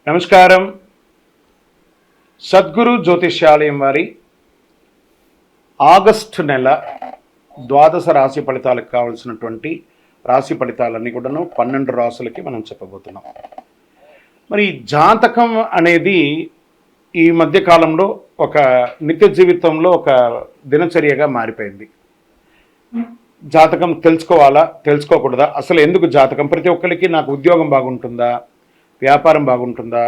నమస్కారం. సద్గురు జ్యోతిష్యాలయం వారి ఆగస్టు నెల ద్వాదశ రాశి ఫలితాలకు కావాల్సినటువంటి రాశి ఫలితాలన్నీ కూడాను 12 రాశులకి మనం చెప్పబోతున్నాం. మరి జాతకం అనేది ఈ మధ్య కాలంలో ఒక నిత్య జీవితంలో ఒక దినచర్యగా మారిపోయింది. జాతకం తెలుసుకోవాలా, తెలుసుకోకూడదా, అసలు ఎందుకు జాతకం? ప్రతి ఒక్కరికి నాకు ఉద్యోగం బాగుంటుందా, వ్యాపారం బాగుంటుందా,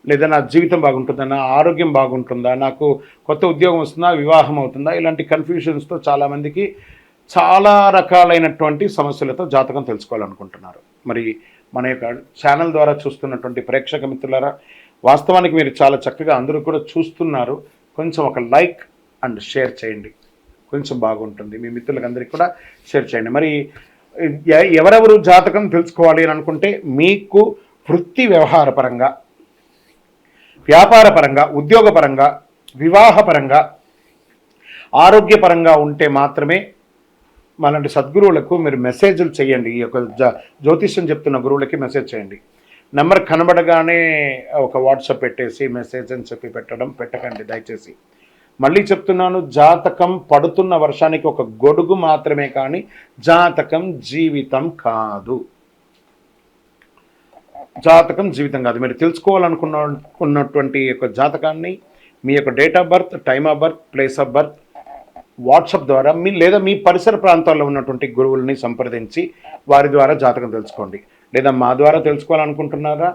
లేదా నా జీవితం బాగుంటుందా, నా ఆరోగ్యం బాగుంటుందా, నాకు కొత్త ఉద్యోగం వస్తుందా, వివాహం అవుతుందా, ఇలాంటి కన్ఫ్యూషన్స్తో చాలామందికి చాలా రకాలైనటువంటి సమస్యలతో జాతకం తెలుసుకోవాలనుకుంటున్నారు. మరి మన యొక్క ఛానల్ ద్వారా చూస్తున్నటువంటి ప్రేక్షక మిత్రులారా, వాస్తవానికి మీరు చాలా చక్కగా అందరూ కూడా చూస్తున్నారు. కొంచెం ఒక లైక్ అండ్ షేర్ చేయండి, కొంచెం బాగుంటుంది. మీ మిత్రులందరికీ కూడా షేర్ చేయండి. మరి ఎవరెవరు జాతకం తెలుసుకోవాలి అని అనుకుంటే, మీకు వృత్తి వ్యవహారపరంగా, వ్యాపారపరంగా, ఉద్యోగపరంగా, వివాహపరంగా, ఆరోగ్యపరంగా ఉంటే మాత్రమే మనలాంటి సద్గురువులకు మీరు మెసేజ్లు చేయండి. ఈ యొక్క జ్యోతిష్యం చెప్తున్న గురువులకి మెసేజ్ చేయండి. నెంబర్ కనబడగానే ఒక వాట్సాప్ పెట్టేసి మెసేజ్ అని చెప్పి పెట్టకండి దయచేసి. మళ్ళీ చెప్తున్నాను, జాతకం పడుతున్న వర్షానికి ఒక గొడుగు మాత్రమే, కానీ జాతకం జీవితం కాదు. జాతకం జీవితం కాదు. మీరు తెలుసుకోవాలనుకున్నటువంటి యొక్క జాతకాన్ని మీ యొక్క date of birth, time of birth, place of birth WhatsApp ద్వారా లేదా మీ పరిసర ప్రాంతాల్లో ఉన్నటువంటి గురువుల్ని సంప్రదించి వారి ద్వారా జాతకం తెలుసుకోండి. లేదా మా ద్వారా తెలుసుకోవాలనుకుంటున్నారా,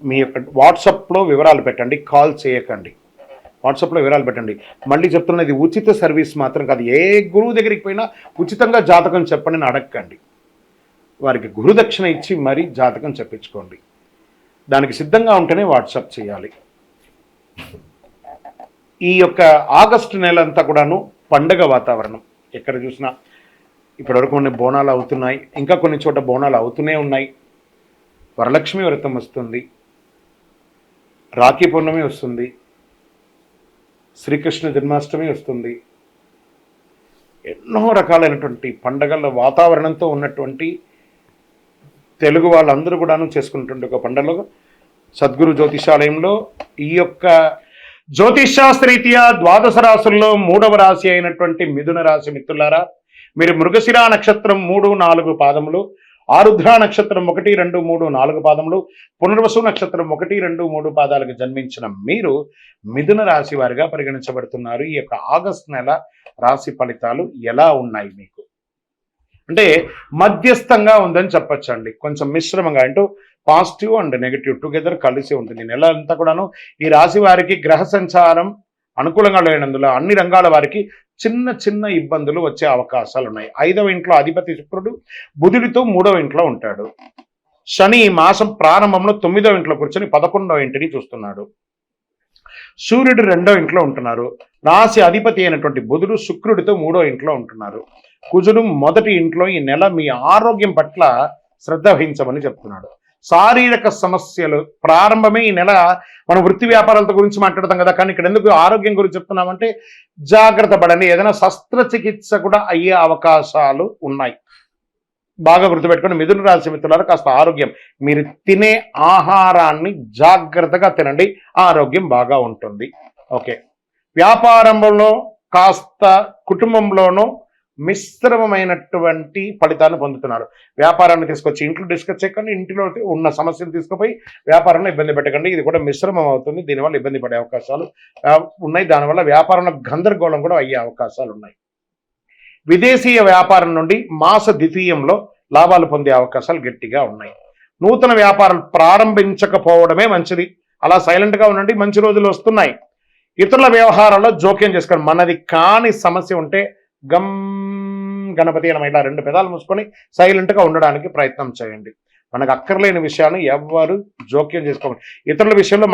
మీ యొక్క వాట్సాప్లో వివరాలు పెట్టండి, కాల్ చేయకండి. వాట్సాప్లో వివరాలు పెట్టండి. మళ్ళీ చెప్తున్నది ఉచిత సర్వీస్ మాత్రం కాదు. ఏ గురువు దగ్గరికి పోయినా ఉచితంగా జాతకం చెప్పండి అని అడగండి. వారికి గురుదక్షిణ ఇచ్చి మరీ జాతకం చెప్పించుకోండి. దానికి సిద్ధంగా ఉంటేనే వాట్సాప్ చేయాలి. ఈ యొక్క ఆగస్టు నెల అంతా కూడాను పండగ వాతావరణం. ఎక్కడ చూసినా ఇప్పటివరకు కొన్ని బోనాలు అవుతున్నాయి, ఇంకా కొన్ని చోట బోనాలు అవుతూనే ఉన్నాయి. వరలక్ష్మి వ్రతం వస్తుంది, రాఖీ పౌర్ణమి వస్తుంది, శ్రీకృష్ణ జన్మాష్టమి వస్తుంది. ఎన్నో రకాలైనటువంటి పండగల వాతావరణంతో ఉన్నటువంటి తెలుగు వాళ్ళందరూ కూడాను చేసుకున్నటువంటి ఒక పండుగలో సద్గురు జ్యోతిషాలయంలో ఈ యొక్క జ్యోతిషాస్త్రరీత్యా ద్వాదశ రాశుల్లో 3వ రాశి అయినటువంటి మిథున రాశి మిత్రులారా, మీరు మృగశిర నక్షత్రం 3, 4 పాదములు, ఆరుద్ర నక్షత్రం 1, 2, 3, 4 పాదములు, పునర్వసు నక్షత్రం 1, 2, 3 పాదాలకు జన్మించిన మీరు మిథున రాశి వారిగా పరిగణించబడుతున్నారు. ఈ యొక్క ఆగస్టు నెల రాశి ఫలితాలు ఎలా ఉన్నాయి మీకు అంటే మధ్యస్థంగా ఉందని చెప్పచ్చండి. కొంచెం మిశ్రమంగా, అంటూ పాజిటివ్ అండ్ నెగిటివ్ టుగెదర్ కలిసి ఉంటుంది. నెల అంతా కూడాను ఈ రాశి వారికి గ్రహ సంచారం అనుకూలంగా లేనందులో అన్ని రంగాల వారికి చిన్న చిన్న ఇబ్బందులు వచ్చే అవకాశాలు ఉన్నాయి. 5వ ఇంట్లో అధిపతి శుక్రుడు బుధుడితో 3వ ఇంట్లో ఉంటాడు. శని ఈ మాసం ప్రారంభంలో 9వ ఇంట్లో కూర్చొని 11వ ఇంటిని చూస్తున్నాడు. సూర్యుడు 2వ ఇంట్లో ఉంటున్నారు. రాశి అధిపతి అయినటువంటి బుధుడు శుక్రుడితో 3వ ఇంట్లో ఉంటున్నారు. కుజుడు 1టి ఇంట్లో. ఈ నెల మీ ఆరోగ్యం పట్ల శ్రద్ధ వహించమని చెప్తున్నాడు. శారీరక సమస్యలు ప్రారంభమే ఈ నెల. మనం వృత్తి వ్యాపారాలతో గురించి మాట్లాడతాం కదా, కానీ ఇక్కడ ఎందుకు ఆరోగ్యం గురించి చెప్తున్నామంటే జాగ్రత్త పడండి. ఏదైనా శస్త్రచికిత్స కూడా అయ్యే అవకాశాలు ఉన్నాయి. బాగా గుర్తుపెట్టుకొని మిథున రాశి మిత్రులారా, కాస్త ఆరోగ్యం, మీరు తినే ఆహారాన్ని జాగ్రత్తగా తినండి, ఆరోగ్యం బాగా ఉంటుంది. ఓకే, వ్యాపారంలో కాస్త కుటుంబంలోనూ మిశ్రమమైనటువంటి ఫలితాన్ని పొందుతున్నారు. వ్యాపారాన్ని తీసుకొచ్చి ఇంట్లో డిస్కస్ చేయకండి, ఇంటిలో ఉన్న సమస్యలు తీసుకుపోయి వ్యాపారంలో ఇబ్బంది పెట్టకండి. ఇది కూడా మిశ్రమం అవుతుంది, దీనివల్ల ఇబ్బంది పడే అవకాశాలు ఉన్నాయి. దానివల్ల వ్యాపారంలో గందరగోళం కూడా అయ్యే అవకాశాలు ఉన్నాయి. విదేశీయ వ్యాపారం నుండి మాస ద్వితీయంలో లాభాలు పొందే అవకాశాలు గట్టిగా ఉన్నాయి. నూతన వ్యాపారాలు ప్రారంభించకపోవడమే మంచిది. అలా సైలెంట్గా ఉండండి, మంచి రోజులు వస్తున్నాయి. ఇతరుల వ్యవహారాల్లో జోక్యం చేసుకోండి. మనది కాని సమస్య ఉంటే గణపతి అని ఇలా 2 పెదాలు మూసుకొని సైలెంట్గా ఉండడానికి ప్రయత్నం చేయండి. మనకు అక్కర్లేని విషయాన్ని ఎవ్వరు జోక్యం చేసుకోండి. ఇతరుల విషయంలో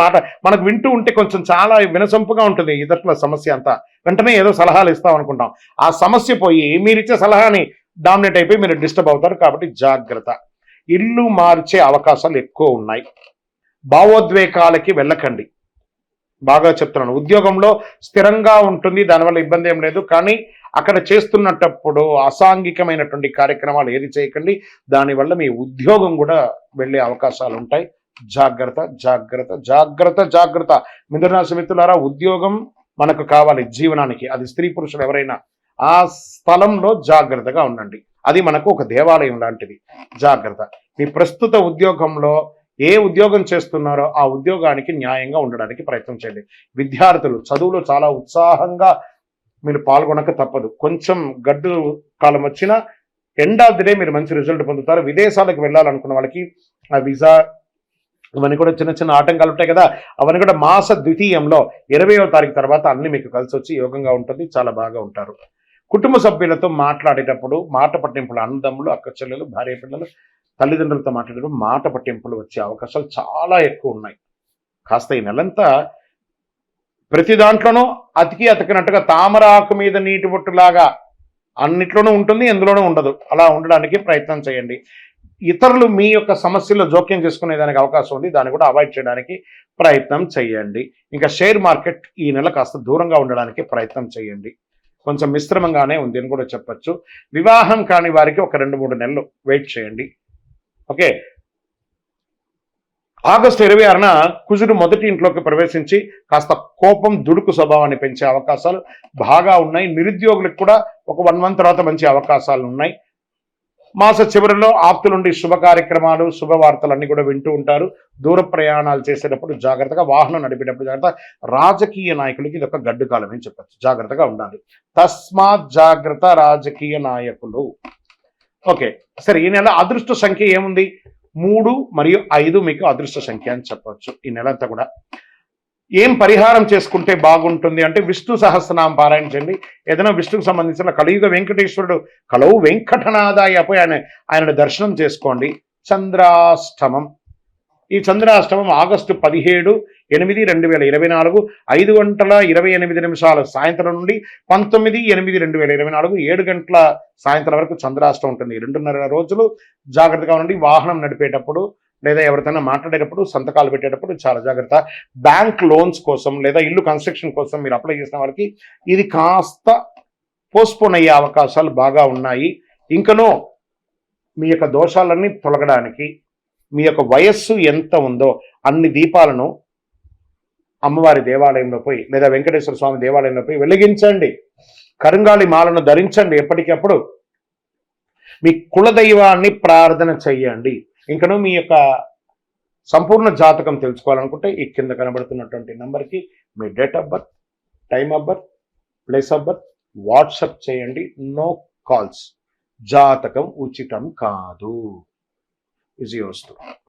మనకు వింటూ ఉంటే కొంచెం చాలా వినసొంపుగా ఉంటుంది. ఇతరుల సమస్య అంతా వెంటనే ఏదో సలహాలు ఇస్తాం అనుకుంటాం. ఆ సమస్య పోయి మీరిచ్చే సలహాని డామినేట్ అయిపోయి మీరు డిస్టర్బ్ అవుతారు. కాబట్టి జాగ్రత్త. ఇల్లు మార్చే అవకాశాలు ఎక్కువ ఉన్నాయి. భావోద్వేగాలకి వెళ్ళకండి. బాగా చెప్తున్నాను. ఉద్యోగంలో స్థిరంగా ఉంటుంది, దానివల్ల ఇబ్బంది ఏం లేదు. కానీ అక్కడ చేస్తున్నప్పుడు అసాంఘికమైనటువంటి కార్యక్రమాలు ఏది చేయకండి. దానివల్ల మీ ఉద్యోగం కూడా వెళ్ళే అవకాశాలు ఉంటాయి. జాగ్రత్త జాగ్రత్త జాగ్రత్త జాగ్రత్త. మిథున రాశి మిత్రులారా, ఉద్యోగం మనకు కావాలి జీవనానికి, అది స్త్రీ పురుషులు ఎవరైనా ఆ స్థలంలో జాగ్రత్తగా ఉండండి. అది మనకు ఒక దేవాలయం లాంటిది. జాగ్రత్త. మీ ప్రస్తుత ఉద్యోగంలో ఏ ఉద్యోగం చేస్తున్నారో ఆ ఉద్యోగానికి న్యాయంగా ఉండడానికి ప్రయత్నం చేయండి. విద్యార్థులు చదువులో చాలా ఉత్సాహంగా మీరు పాల్గొనక తప్పదు. కొంచెం గడ్డు కాలం వచ్చినా ఎండ్ ఆఫ్ ది డే మీరు మంచి రిజల్ట్ పొందుతారు. విదేశాలకు వెళ్ళాలనుకున్న వాళ్ళకి ఆ వీసా అవన్నీ కూడా చిన్న చిన్న ఆటంకాలు ఉంటాయి కదా, అవన్నీ కూడా మాస ద్వితీయంలో 20వ తారీఖు తర్వాత అన్ని మీకు కలిసి వచ్చి యోగంగా ఉంటుంది. చాలా బాగా ఉంటారు. కుటుంబ సభ్యులతో మాట్లాడేటప్పుడు మాట పట్టింపులు, అన్నదమ్ములు, అక్క చెల్లెలు, భార్య పిల్లలు, తల్లిదండ్రులతో మాట్లాడేటప్పుడు మాట పట్టింపులు వచ్చే అవకాశాలు చాలా ఎక్కువ ఉన్నాయి. కాస్త ఈ నెలంతా ప్రతి దాంట్లోనూ అతికినట్టుగా తామర ఆకు మీద నీటి బొట్టులాగా అన్నిట్లోనూ ఉంటుంది, ఎందులోనూ ఉండదు. అలా ఉండడానికి ప్రయత్నం చేయండి. ఇతరులు మీ యొక్క సమస్యల్లో జోక్యం చేసుకునేదానికి అవకాశం ఉంది, దాన్ని కూడా అవాయిడ్ చేయడానికి ప్రయత్నం చేయండి. ఇంకా షేర్ మార్కెట్ ఈ నెల కాస్త దూరంగా ఉండడానికి ప్రయత్నం చేయండి. కొంచెం మిశ్రమంగానే ఉంది అని కూడా చెప్పచ్చు. వివాహం కాని వారికి ఒక 2-3 నెలలు వెయిట్ చేయండి. ఓకే. ఆగస్టు 26న కుజుడు మొదటి ఇంట్లోకి ప్రవేశించి కాస్త కోపం, దుడుకు స్వభావాన్ని పెంచే అవకాశాలు బాగా ఉన్నాయి. నిరుద్యోగులకు కూడా ఒక 1 మంత్ తర్వాత మంచి అవకాశాలు ఉన్నాయి. మాస చివరిలో ఆప్తుల నుండి శుభ కార్యక్రమాలు, శుభవార్తలు అన్ని కూడా వింటూ ఉంటారు. దూర ప్రయాణాలు చేసేటప్పుడు జాగ్రత్తగా, వాహనం నడిపేటప్పుడు జాగ్రత్త. రాజకీయ నాయకులకి ఇది ఒక గడ్డు కాలం అని చెప్పచ్చు. జాగ్రత్తగా ఉండాలి. తస్మాత్ జాగ్రత్త రాజకీయ నాయకులు. ఓకే, సరే. ఈ నెల అదృష్ట సంఖ్య ఏముంది? 3 మరియు 5 మీకు అదృష్ట సంఖ్య అని చెప్పవచ్చు. ఈ నెల అంతా కూడా ఏం పరిహారం చేసుకుంటే బాగుంటుంది అంటే విష్ణు సహస్రనామం పారాయణ చేయండి. ఏదైనా విష్ణుకు సంబంధించిన కలియుగ వెంకటేశ్వరుడు కలవు వెంకటనాథాయ పోయి ఆయన దర్శనం చేసుకోండి. చంద్రాష్టమం. ఈ చంద్రాష్టమం ఆగస్టు 17/8/2024 5:28 సాయంత్రం నుండి 19/8/2024 7 గంటల సాయంత్రం వరకు చంద్రాష్టమం ఉంటుంది. 2.5 రోజులు జాగ్రత్తగా ఉండండి. వాహనం నడిపేటప్పుడు లేదా ఎవరితోనైనా మాట్లాడేటప్పుడు, సంతకాలు పెట్టేటప్పుడు చాలా జాగ్రత్త. బ్యాంక్ లోన్స్ కోసం లేదా ఇల్లు కన్స్ట్రక్షన్ కోసం మీరు అప్లై చేసిన వారికి ఇది కాస్త పోస్ట్పోన్ అయ్యే అవకాశాలు బాగా ఉన్నాయి. ఇంకనూ మీ యొక్క దోషాలన్నీ తొలగడానికి మీ యొక్క వయస్సు ఎంత ఉందో అన్ని దీపాలను అమ్మవారి దేవాలయంలో పోయి లేదా వెంకటేశ్వర స్వామి దేవాలయంలో పోయి వెలిగించండి. కరుంగాలి మాలను ధరించండి. ఎప్పటికప్పుడు మీ కులదైవాన్ని ప్రార్థన చెయ్యండి. ఇంకనూ మీ యొక్క సంపూర్ణ జాతకం తెలుసుకోవాలనుకుంటే ఈ కింద కనబడుతున్నటువంటి నంబర్కి మీ date of birth, time of birth, place of birth WhatsApp చేయండి. No calls. జాతకం ఉచితం కాదు. ఈజీ వస్తూ